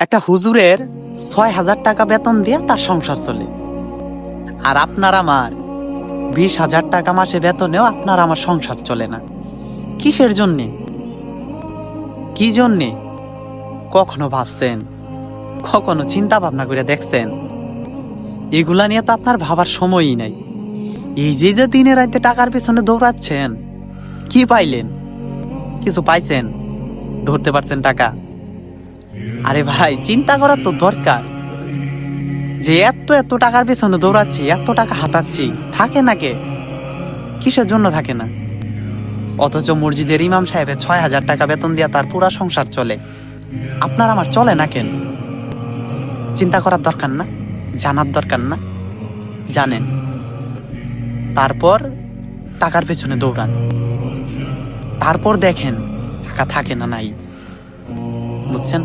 একটা হুজুরের 6,000 টাকা বেতন দিয়ে তার সংসার চলে, আর আপনার আমার 20,000 টাকা মাসে বেতনেও আপনার আমার সংসার চলে না। কিসের জন্যে? কি জন্যে? কখনো ভাবছেন? কখনো চিন্তা ভাবনা করে দেখছেন? এগুলা নিয়ে তো আপনার ভাবার সময়ই নাই। এই যে দিনে রাতে টাকার পেছনে দৌড়াচ্ছেন, কি পাইলেন? কিছু পাইছেন? ধরতে পারছেন টাকা? আরে ভাই, চিন্তা করার তো দরকার যে এত এত টাকার পেছনে দৌড়াচ্ছি, এত টাকা হাতাচ্ছি, থাকে না কে? কিসের জন্য থাকে না? অথচ মসজিদের ইমাম সাহেবের 6,000 টাকা বেতন দিয়া তার পুরা সংসার চলে, আপনার আমার চলে না কেন? চিন্তা করার দরকার না? জানার দরকার না? জানেন, তারপর টাকার পেছনে দৌড়ান, তারপর দেখেন টাকা থাকে না নাই। বুঝছেন?